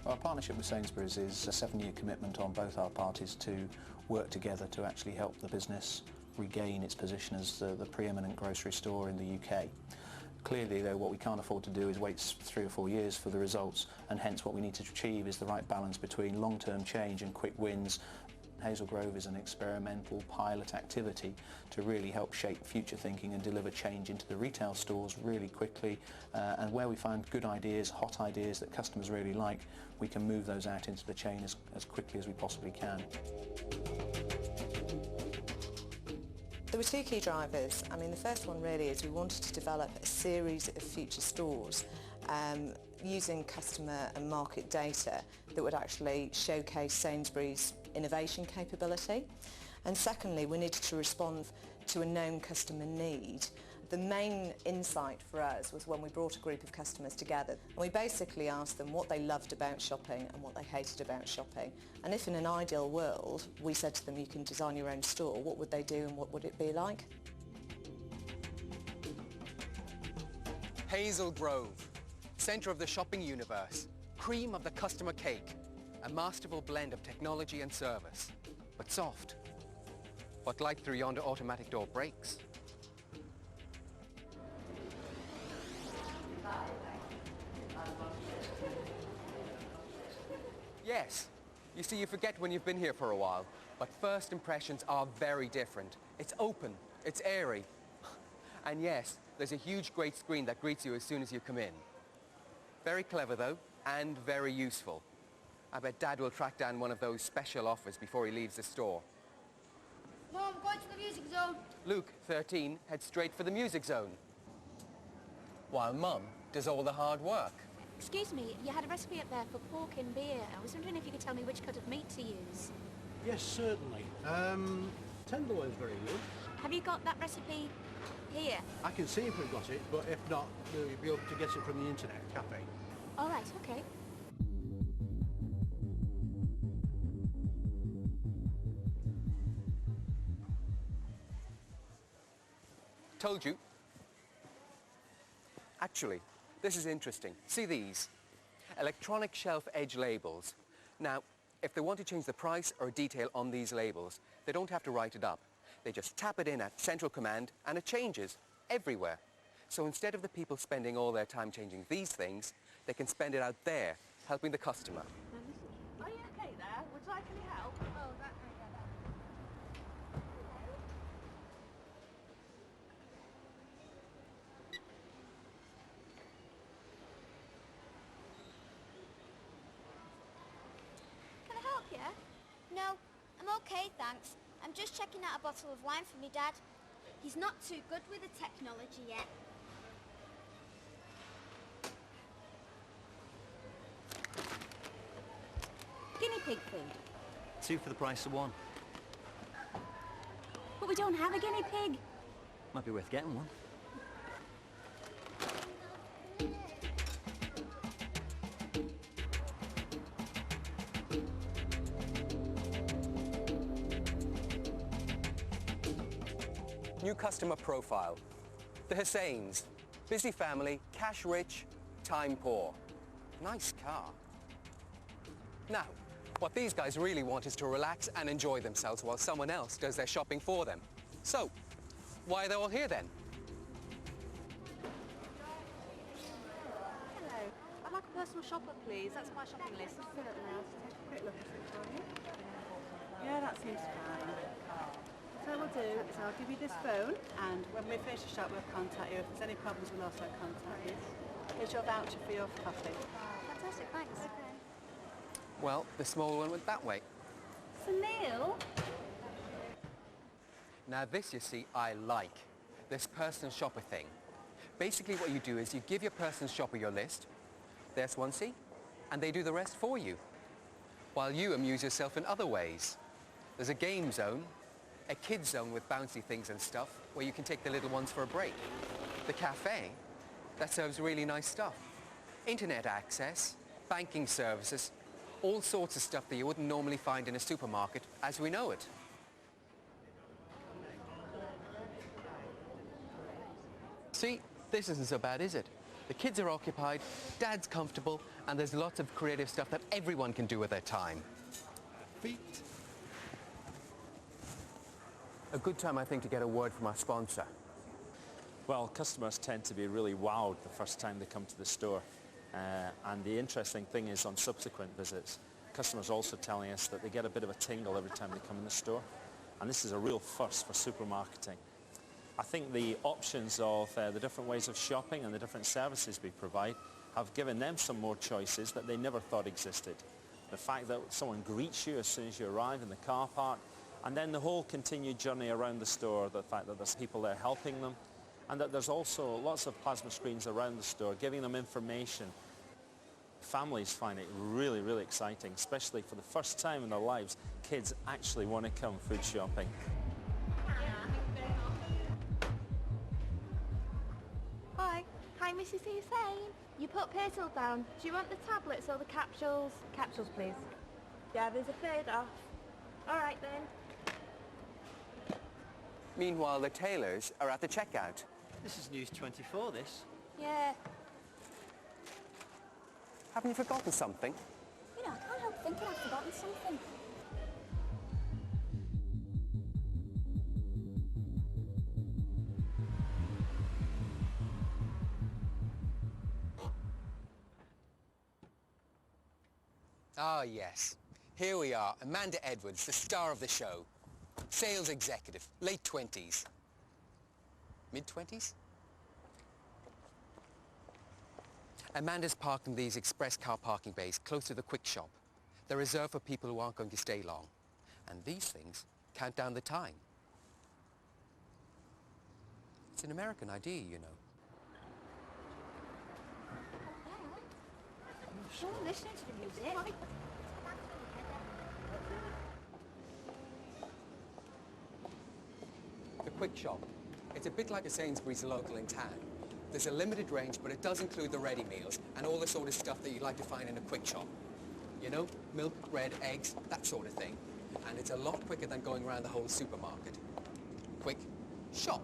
Our partnership with Sainsbury's is a 7-year commitment on both our parties to work together to actually help the business regain its position as the preeminent grocery store in the UK. Clearly, though, what we can't afford to do is wait 3 or 4 years for the results, and hence what we need to achieve is the right balance between long-term change and quick wins. Hazel Grove is an experimental pilot activity to really help shape future thinking and deliver change into the retail stores really quickly, and where we find good ideas, hot ideas that customers really like, we can move those out into the chain as quickly as we possibly can. There were 2 key drivers. I mean, the first one really is we wanted to develop a series of future stores using customer and market data that would actually showcase Sainsbury's innovation capability. And secondly, we needed to respond to a known customer need. The main insight for us was when we brought a group of customers together, and we basically asked them what they loved about shopping and what they hated about shopping. And if in an ideal world we said to them, you can design your own store, what would they do and what would it be like? Hazel Grove, centre of the shopping universe, cream of the customer cake, a masterful blend of technology and service, but soft. What light through yonder automatic door breaks? Yes, you see, you forget when you've been here for a while, but first impressions are very different. It's open, it's airy, and yes, there's a huge great screen that greets you as soon as you come in. Very clever though, and very useful. I bet Dad will track down one of those special offers before he leaves the store. Mom, I'm going to the music zone. Luke, 13, heads straight for the music zone, while Mum does all the hard work. Excuse me, you had a recipe up there for pork and beer. I was wondering if you could tell me which cut of meat to use. Yes, certainly. Tenderloin's very good. Have you got that recipe here? I can see if we've got it, but if not, you'll be able to get it from the internet cafe. All right, okay. Told you. Actually, this is interesting. See these? Electronic shelf edge labels. Now, if they want to change the price or detail on these labels, they don't have to write it up. They just tap it in at central command and it changes everywhere. So instead of the people spending all their time changing these things, they can spend it out there, helping the customer. Are you okay there? Would you like any help? Oh, that Can I help you? No, I'm okay, thanks. I'm just checking out a bottle of wine for me Dad. He's not too good with the technology yet. Guinea pig food. 2 for the price of 1. But we don't have a guinea pig. Might be worth getting one. New customer profile. The Hussains. Busy family, cash rich, time poor. Nice car. Now, what these guys really want is to relax and enjoy themselves while someone else does their shopping for them. So, why are they all here then? Hello. I'd like a personal shopper, please. That's my shopping list. Fill it now. Take a quick look at it for you. Yeah, that seems fine. So what we'll do is I'll give you this phone, and when we finish the shop, we'll contact you. If there's any problems, we'll also contact you. Here's your voucher for your coffee. Fantastic, thanks. Okay. Well, the small one went that way. So Neil? Now this, you see, I like. This personal shopper thing. Basically what you do is you give your personal shopper your list, there's one, see, and they do the rest for you, while you amuse yourself in other ways. There's a game zone, a kids zone with bouncy things and stuff, where you can take the little ones for a break. The cafe, that serves really nice stuff. Internet access, banking services, all sorts of stuff that you wouldn't normally find in a supermarket as we know it. See, this isn't so bad, is it? The kids are occupied, Dad's comfortable, and there's lots of creative stuff that everyone can do with their time. Feet. A good time, I think, to get a word from our sponsor. Well, customers tend to be really wowed the first time they come to the store. And the interesting thing is on subsequent visits, customers also telling us that they get a bit of a tingle every time they come in the store. And this is a real first for supermarketing. I think the options of the different ways of shopping and the different services we provide have given them some more choices that they never thought existed. The fact that someone greets you as soon as you arrive in the car park, and then the whole continued journey around the store, the fact that there's people there helping them, and that there's also lots of plasma screens around the store giving them information. Families find it really, really exciting, especially for the first time in their lives, kids actually want to come food shopping. Hi. Hi, Mrs. Hussein. You put Petal down. Do you want the tablets or the capsules? Capsules, please. Yeah, there's a third off. All right, then. Meanwhile, the tailors are at the checkout. This is News 24, this. Yeah. Haven't you forgotten something? You know, I can't help thinking I've forgotten something. Ah, yes. Here we are, Amanda Edwards, the star of the show. Sales executive, late 20s. Mid-20s? Amanda's parked in these express car parking bays close to the quick shop. They're reserved for people who aren't going to stay long. And these things count down the time. It's an American idea, you know. Sure, listening to the music. The quick shop. It's a bit like a Sainsbury's local in town. There's a limited range, but it does include the ready meals and all the sort of stuff that you'd like to find in a quick shop. You know, milk, bread, eggs, that sort of thing. And it's a lot quicker than going around the whole supermarket. Quick shop.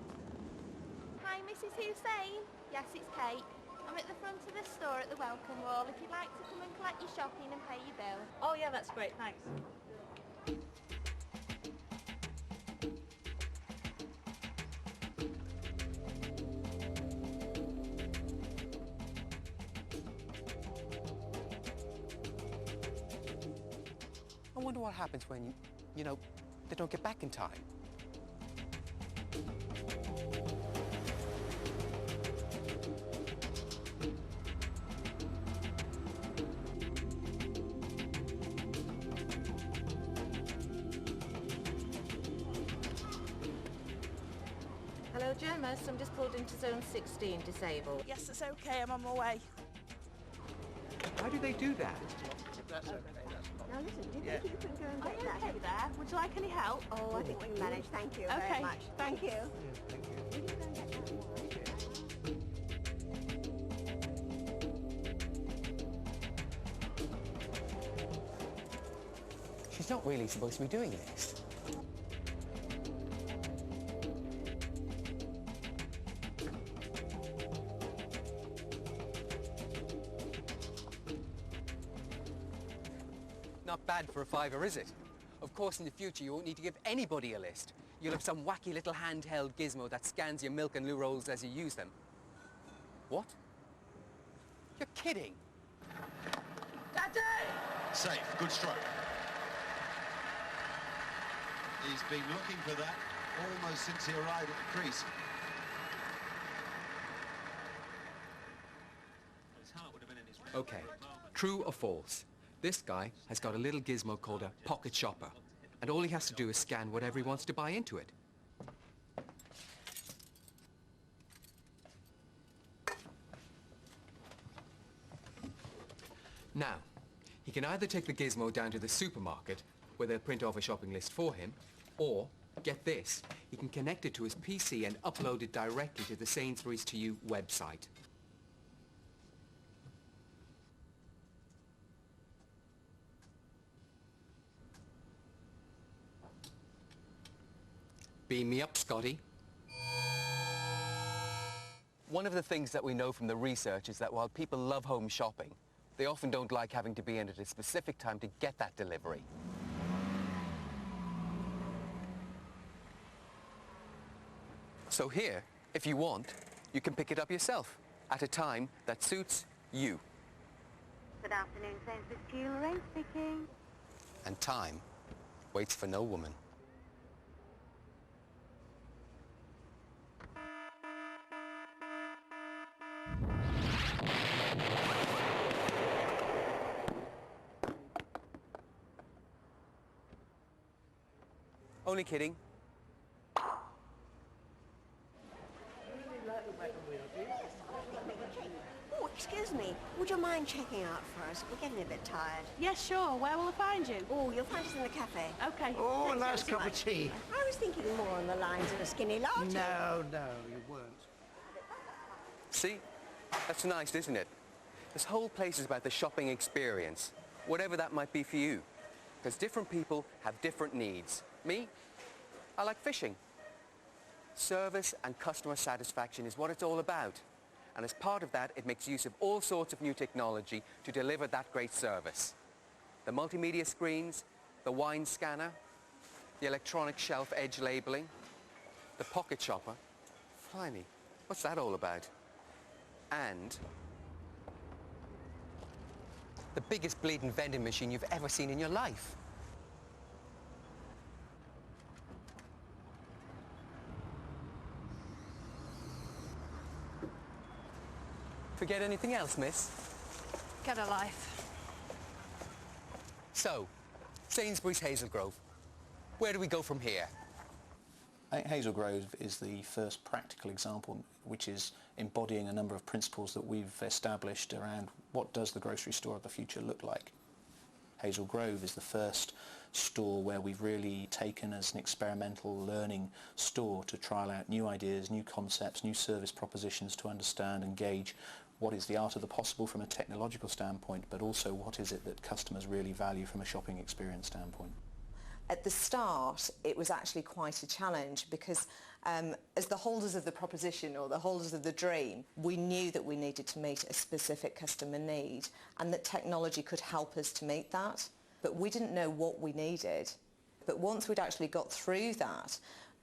Hi, Mrs. Hussein. Yes, it's Kate. I'm at the front of the store at the welcome wall if you'd like to come and collect your shopping and pay your bill. Oh, yeah, that's great, thanks. I wonder what happens when, you know, they don't get back in time. Hello, Gemma. Somebody's pulled into zone 16, disabled. Yes, it's okay, I'm on my way. How do they do that? That's okay. Now listen, do you Yeah. think you can go and get that? Okay there. Would you like any help? Oh, I think we can manage. Thank you Okay, very much. Thank you. Thank you. Will you go and get that wine? She's not really supposed to be doing this. Not bad for a fiver, is it? Of course, in the future, you won't need to give anybody a list. You'll have some wacky little handheld gizmo that scans your milk and loo rolls as you use them. What? You're kidding. Daddy! Safe, good stroke. He's been looking for that almost since he arrived at the crease. Okay, true or false? This guy has got a little gizmo called a pocket shopper, and all he has to do is scan whatever he wants to buy into it. Now, he can either take the gizmo down to the supermarket, where they'll print off a shopping list for him, or, get this, he can connect it to his PC and upload it directly to the Sainsbury's To You website. Beam me up, Scotty. One of the things that we know from the research is that while people love home shopping, they often don't like having to be in at a specific time to get that delivery. So here, if you want, you can pick it up yourself at a time that suits you. Good afternoon, Sainsbury's Jewellery speaking. And time waits for no woman. Only kidding. Oh, excuse me. Would you mind checking out for us? We're getting a bit tired. Yes, sure. Where will I find you? Oh, you'll find us in the cafe. Okay. Oh, a Thanks nice so cup of much. tea. I was thinking more on the lines of a skinny latte. No, you weren't. See? That's nice, isn't it? This whole place is about the shopping experience, whatever that might be for you. Because different people have different needs. Me? I like fishing. Service and customer satisfaction is what it's all about. And as part of that, it makes use of all sorts of new technology to deliver that great service. The multimedia screens, the wine scanner, the electronic shelf edge labeling, the pocket shopper. Blimey, what's that all about? And the biggest bleeding vending machine you've ever seen in your life. Forget anything else, miss? Get a life. So, Sainsbury's Hazel Grove. Where do we go from here? Hazel Grove is the first practical example which is embodying a number of principles that we've established around what does the grocery store of the future look like. Hazel Grove is the first store where we've really taken as an experimental learning store to trial out new ideas, new concepts, new service propositions to understand and gauge what is the art of the possible from a technological standpoint, but also what is it that customers really value from a shopping experience standpoint. At the start, it was actually quite a challenge because as the holders of the proposition or the holders of the dream, we knew that we needed to meet a specific customer need and that technology could help us to meet that. But we didn't know what we needed. But once we'd actually got through that,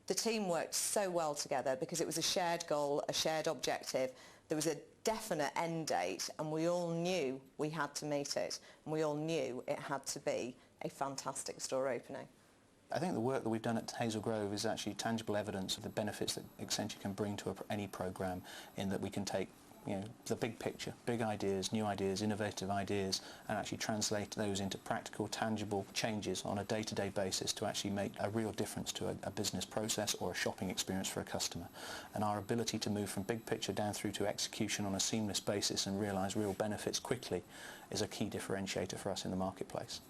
the team worked so well together because it was a shared goal, a shared objective. There was a definite end date and we all knew we had to meet it. And we all knew it had to be a fantastic store opening. I think the work that we've done at Hazel Grove is actually tangible evidence of the benefits that Accenture can bring to any program, in that we can take the big picture, big ideas, new ideas, innovative ideas, and actually translate those into practical, tangible changes on a day-to-day basis to actually make a real difference to a business process or a shopping experience for a customer. And our ability to move from big picture down through to execution on a seamless basis and realise real benefits quickly is a key differentiator for us in the marketplace.